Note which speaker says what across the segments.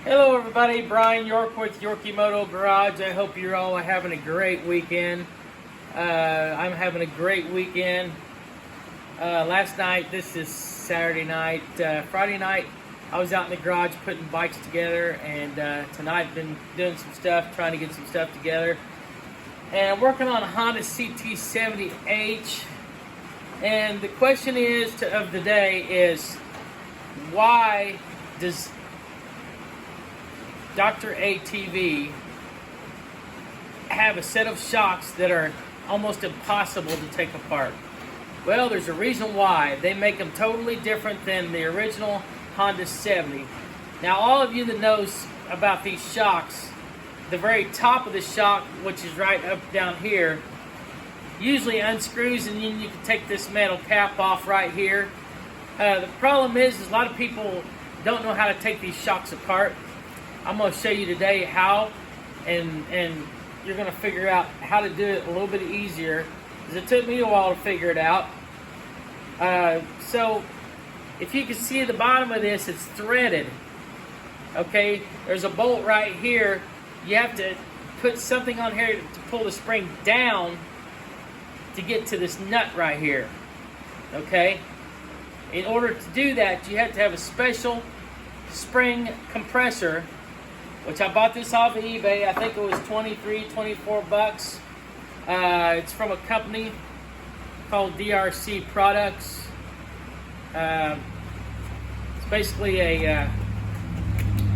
Speaker 1: Hello everybody, Brian York with Yorkymoto Garage. I hope you're all having a great weekend. I'm having a great weekend. Last night, this is Saturday night, Friday night, I was out in the garage putting bikes together, and tonight I've been doing some stuff, trying to get some stuff together. And I'm working on a Honda ct70H. And the question of the day is, why does Dratv have a set of shocks that are almost impossible to take apart? Well, there's a reason why. They make them totally different than the original Honda 70. Now, all of you that knows about these shocks, the very top of the shock, which is right up down here, usually unscrews, and then you can take this metal cap off right here. The problem is a lot of people don't know how to take these shocks apart. I'm going to show you today how, and you're going to figure out how to do it a little bit easier, because it took me a while to figure it out. So if you can see at the bottom of this, it's threaded. Okay, there's a bolt right here. You have to put something on here to pull the spring down to get to this nut right here. Okay, in order to do that, you have to have a special spring compressor, which I bought this off of eBay. I think it was 24 bucks. It's from a company called DRC Products. It's basically a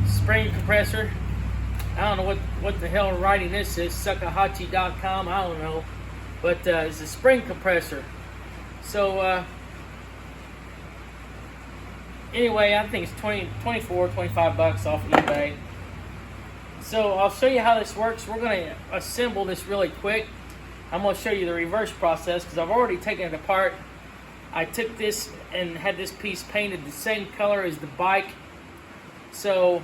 Speaker 1: spring compressor. I don't know what the hell writing this is, suckahachi.com, I don't know. But it's a spring compressor. So anyway, I think it's 25 bucks off eBay. So I'll show you how this works. We're going to assemble this really quick. I'm going to show you the reverse process because I've already taken it apart. I took this and had this piece painted the same color as the bike. So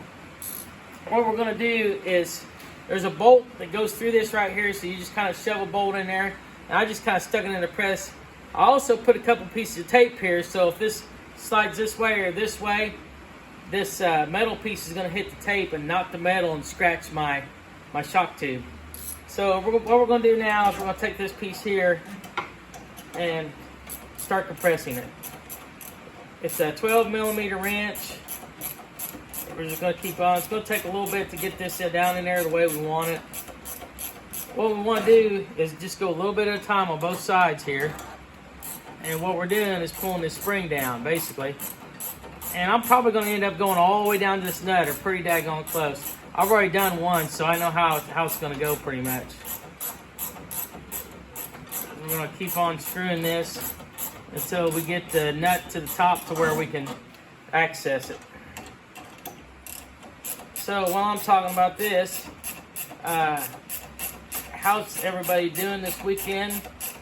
Speaker 1: what we're going to do is, there's a bolt that goes through this right here, so you just kind of shove a bolt in there. And I just kind of stuck it in the press. I also put a couple pieces of tape here, so if this slides this way or this way, this metal piece is going to hit the tape and knock the metal and scratch my shock tube. So what we're going to do now is we're going to take this piece here and start compressing it. It's a 12mm wrench. We're just going to keep on. It's going to take a little bit to get this down in there the way we want it. What we want to do is just go a little bit at a time on both sides here. And what we're doing is pulling this spring down, basically. And I'm probably going to end up going all the way down to this nut, or pretty daggone close. I've already done one, so I know how it's going to go pretty much. We're going to keep on screwing this until we get the nut to the top to where we can access it. So while I'm talking about this, how's everybody doing this weekend?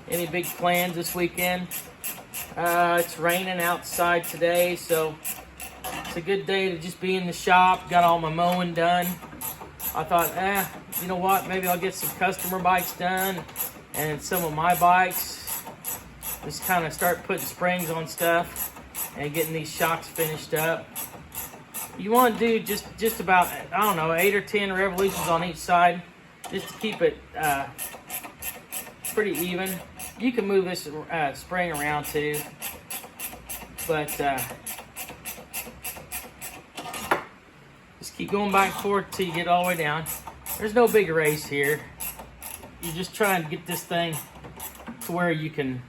Speaker 1: Any big plans this weekend? It's raining outside today, so it's a good day to just be in the shop. Got all my mowing done. I thought, you know what? Maybe I'll get some customer bikes done and some of my bikes. Just kind of start putting springs on stuff and getting these shocks finished up. You want to do just about, I don't know, 8 or 10 revolutions on each side, just to keep it pretty even. You can move this spring around too, but just keep going back and forth till you get all the way down. There's no big race here. You're just trying to get this thing to where you can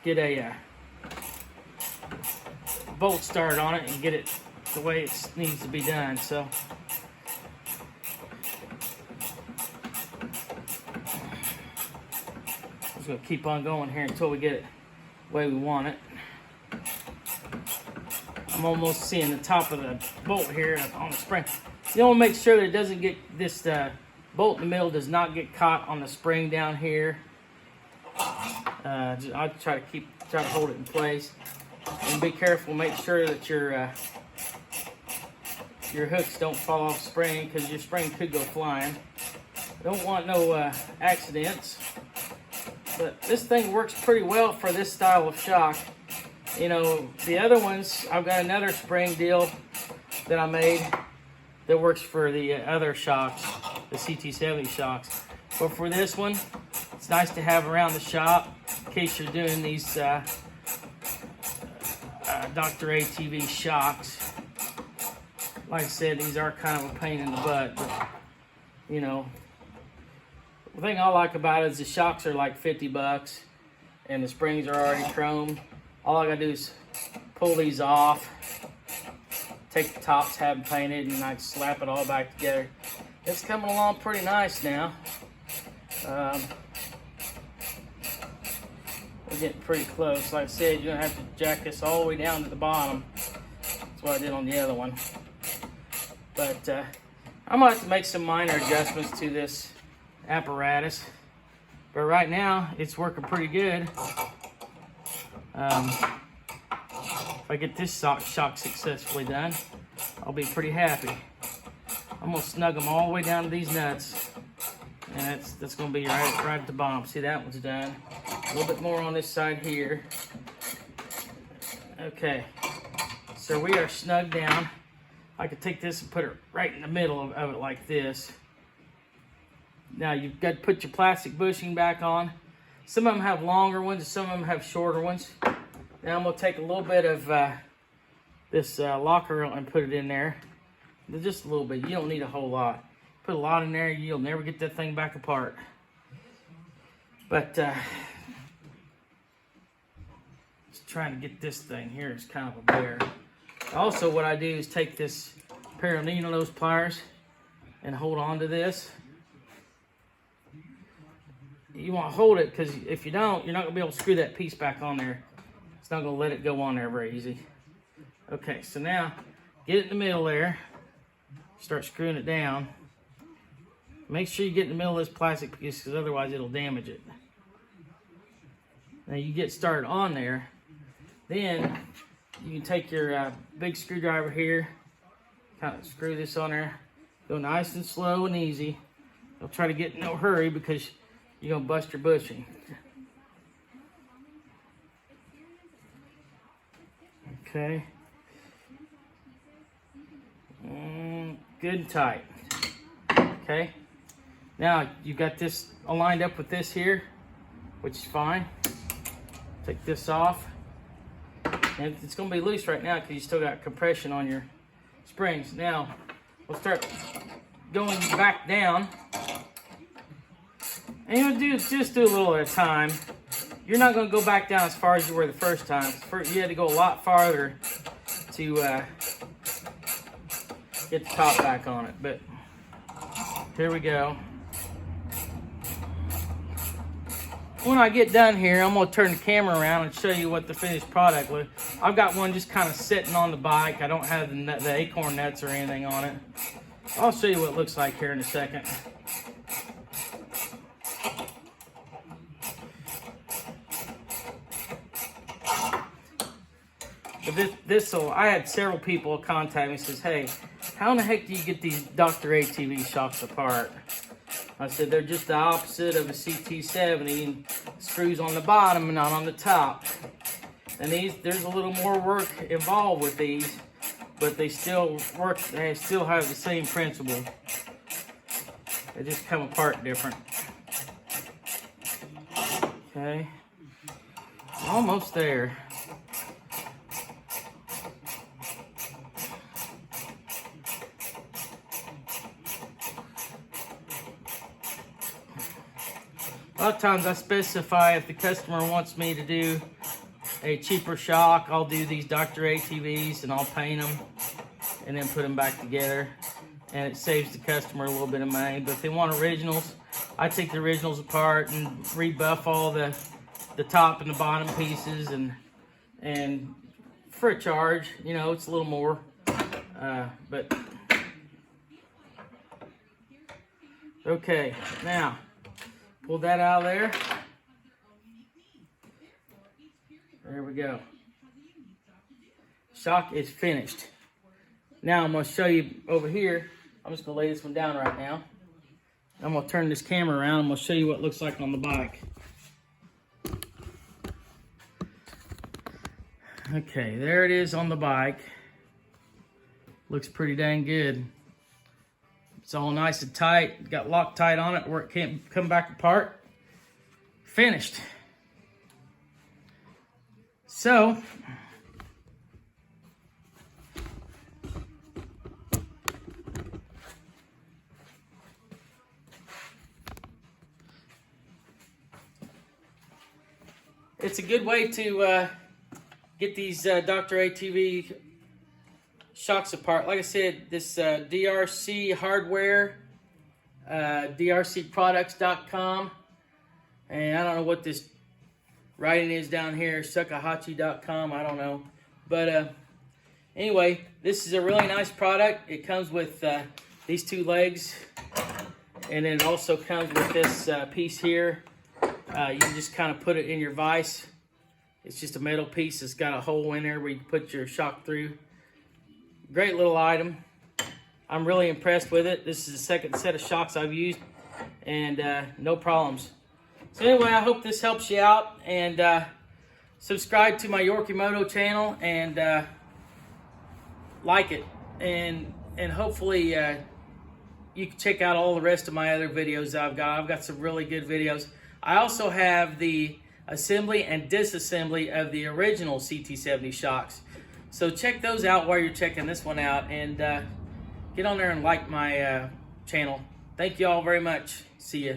Speaker 1: get a bolt start on it and get it the way it needs to be done. So just gonna keep on going here until we get it the way we want it. I'm almost seeing the top of the bolt here on the spring. You want to make sure that it doesn't get this bolt in the middle does not get caught on the spring down here. I'll try to hold it in place. And be careful, make sure that your hooks don't fall off spring, because your spring could go flying. Don't want no accidents. But this thing works pretty well for this style of shock. You know, the other ones, I've got another spring deal that I made that works for the other shocks, the ct70 shocks. But for this one, it's nice to have around the shop in case you're doing these Dratv shocks. Like I said, these are kind of a pain in the butt, but you know, the thing I like about it is the shocks are like 50 bucks and the springs are already chrome. All I gotta do is pull these off, take the tops, have them painted, and I slap it all back together. It's coming along pretty nice now. We're getting pretty close. Like I said, you're gonna have to jack this all the way down to the bottom. That's what I did on the other one. But I'm gonna have to make some minor adjustments to this apparatus. But right now, it's working pretty good. If I get this shock successfully done, I'll be pretty happy. I'm gonna snug them all the way down to these nuts. And that's gonna be right at the bottom. See, that one's done. A little bit more on this side here. Okay, so we are snug down. I could take this and put it right in the middle of it like this. Now you've got to put your plastic bushing back on. Some of them have longer ones, and some of them have shorter ones. Now I'm gonna take a little bit of this locker and put it in there. Just a little bit, you don't need a whole lot. Put a lot in there, you'll never get that thing back apart. But just trying to get this thing here is kind of a bear. Also, what I do is take this pair of needle nose pliers and hold on to this. You want to hold it because if you don't, you're not going to be able to screw that piece back on there. It's not going to let it go on there very easy. Okay, so now get it in the middle there. Start screwing it down. Make sure you get in the middle of this plastic piece because otherwise it'll damage it. Now you get started on there. Then you can take your big screwdriver here, kind of screw this on there. Go nice and slow and easy. Don't try to get in no hurry because you're gonna bust your bushing. Okay. Good and tight. Okay. Now you've got this aligned up with this here, which is fine. Take this off. And it's going to be loose right now because you still got compression on your springs. Now, we'll start going back down. And you'll just do a little at a time. You're not going to go back down as far as you were the first time. You had to go a lot farther to get the top back on it. But here we go. When I get done here, I'm going to turn the camera around and show you what the finished product looks. I've got one just kind of sitting on the bike. I don't have the acorn nuts or anything on it. I'll show you what it looks like here in a second. But I had several people contact me and says, hey, how in the heck do you get these Dratv shocks apart? I said, they're just the opposite of a ct70, and screws on the bottom and not on the top. And there's a little more work involved with these, but they still work, they still have the same principle. They just come apart different. Okay, almost there. A lot of times I specify if the customer wants me to do a cheaper shock, I'll do these Dratvs and I'll paint them and then put them back together, and it saves the customer a little bit of money. But if they want originals, I take the originals apart and rebuff all the top and the bottom pieces, and for a charge, you know, it's a little more, but okay. Now pull that out of there. There we go. Shock is finished. Now I'm going to show you over here. I'm just going to lay this one down right now. I'm going to turn this camera around. I'm going to show you what it looks like on the bike. Okay, there it is on the bike. Looks pretty dang good. It's all nice and tight. Got Loctite on it where it can't come back apart. Finished. So, it's a good way to get these Dratv shocks apart. Like I said, this DRC hardware, drcproducts.com, and I don't know what this writing is down here, sukahachi.com, I don't know. But anyway, this is a really nice product. It comes with these two legs, and then it also comes with this piece here. You can just kind of put it in your vise. It's just a metal piece. It's got a hole in there where you can put your shock through. Great little item. I'm really impressed with it. This is the second set of shocks I've used, and no problems. So anyway, I hope this helps you out, and subscribe to my Yorkymoto channel, and like it, and hopefully you can check out all the rest of my other videos I've got. I've got some really good videos. I also have the assembly and disassembly of the original ct70 shocks. So check those out while you're checking this one out, and get on there and like my channel. Thank you all very much. See ya.